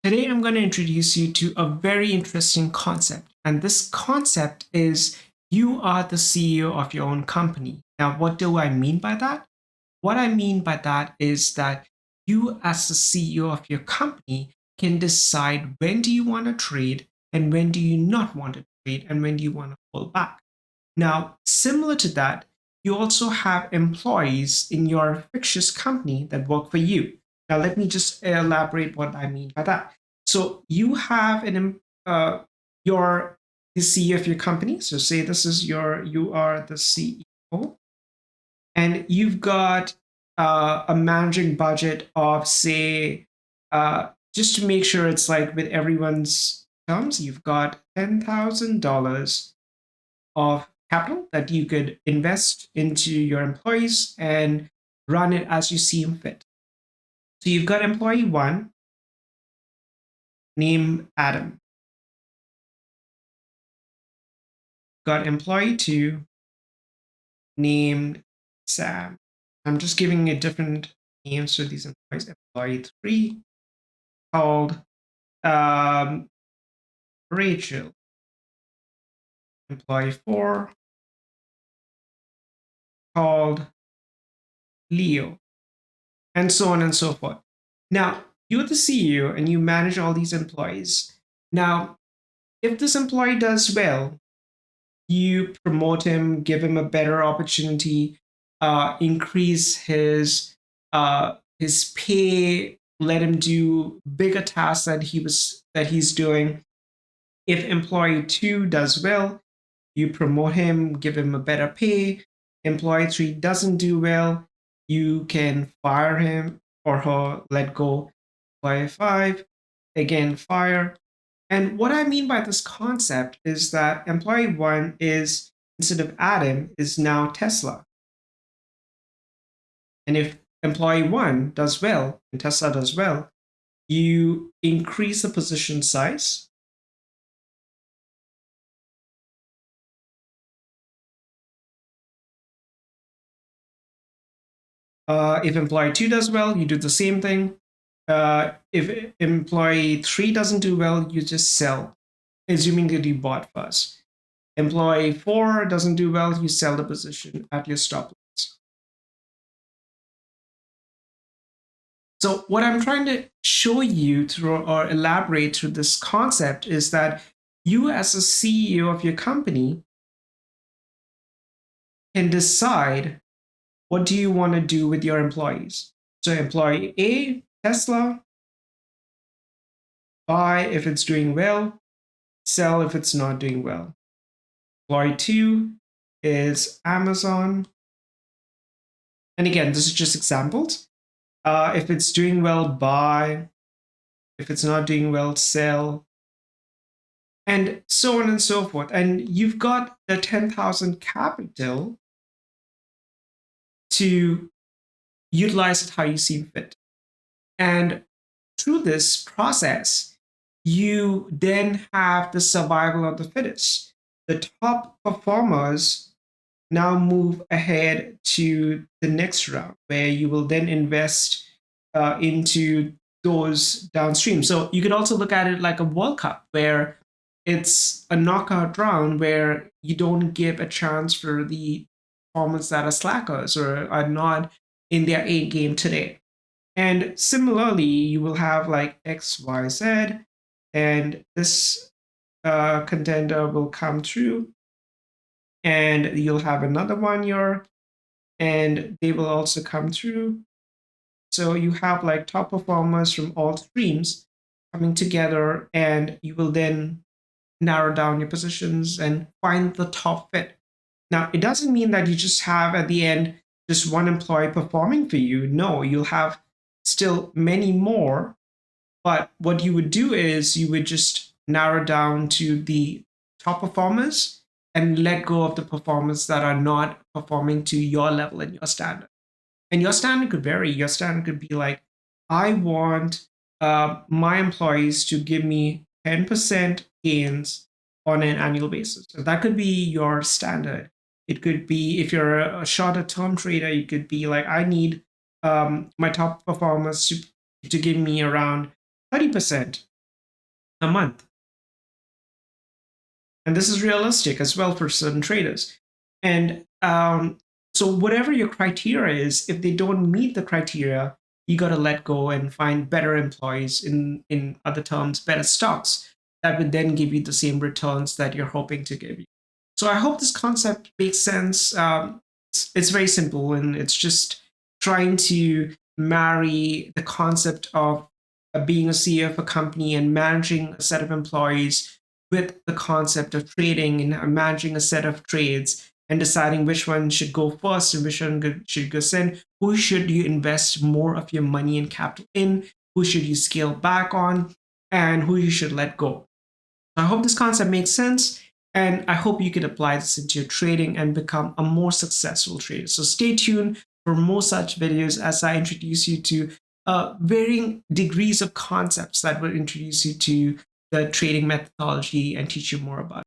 Today, I'm going to introduce you to a very interesting concept. And this concept is you are the CEO of your own company. Now, what do I mean by that? What I mean by that is that you, as the CEO of your company, can decide when do you want to trade and when do you not want to trade and when do you want to pull back. Now, similar to that, you also have employees in your fictitious company that work for you. Now, let me just elaborate what I mean by that. So, you have your the CEO of your company. So, say this is you are the CEO, and you've got a managing budget of say, just to make sure it's like with everyone's terms, you've got $10,000 of capital that you could invest into your employees and run it as you see fit. So you've got employee one named Adam, got employee two named Sam. I'm just giving a different names to these employees. Employee three called Rachel. Employee four called Leo, and so on and so forth. Now, you're the CEO and you manage all these employees. Now, if this employee does well, you promote him, give him a better opportunity, increase his pay, let him do bigger tasks that he's doing. If employee two does well, you promote him, give him a better pay. Employee three doesn't do well, you can fire him or her, let go. Employee five, again, fire. And what I mean by this concept is that employee one is, instead of Adam, is now Tesla. And if employee one does well and Tesla does well, you increase the position size. If employee two does well, you do the same thing. If employee three doesn't do well, you just sell, assuming that you bought first. Employee four doesn't do well, you sell the position at your stop loss. So what I'm trying to show you through or elaborate through this concept is that you, as a CEO of your company, can decide what do you want to do with your employees. So employee A, Tesla, buy if it's doing well, sell if it's not doing well. Employee two is Amazon. And again, this is just examples. If it's doing well, buy. If it's not doing well, sell. And so on and so forth. And you've got the 10,000 capital to utilize it how you see fit. And through this process, you then have the survival of the fittest. The top performers now move ahead to the next round, where you will then invest into those downstream. So you could also look at it like a World Cup, where it's a knockout round where you don't give a chance for the performers that are slackers or are not in their A game today. And similarly, you will have like X, Y, Z, and this contender will come through, and you'll have another one year, and they will also come through. So you have like top performers from all streams coming together, and you will then narrow down your positions and find the top fit. Now, it doesn't mean that you just have at the end just one employee performing for you. No, you'll have still many more. But what you would do is you would just narrow down to the top performers and let go of the performers that are not performing to your level and your standard. And your standard could vary. Your standard could be like, I want my employees to give me 10% gains on an annual basis. So that could be your standard. It could be, if you're a shorter term trader, you could be like, I need my top performers to give me around 30% a month. And this is realistic as well for certain traders. And so, whatever your criteria is, if they don't meet the criteria, you got to let go and find better employees, in other terms, better stocks that would then give you the same returns that you're hoping to give you. So, I hope this concept makes sense. It's very simple, and it's just trying to marry the concept of being a CEO of a company and managing a set of employees with the concept of trading and managing a set of trades and deciding which one should go first and which one should go second. Who should you invest more of your money and capital in? Who should you scale back on? And who you should let go. I hope this concept makes sense. And I hope you can apply this into your trading and become a more successful trader. So stay tuned for more such videos as I introduce you to varying degrees of concepts that will introduce you to the trading methodology and teach you more about it.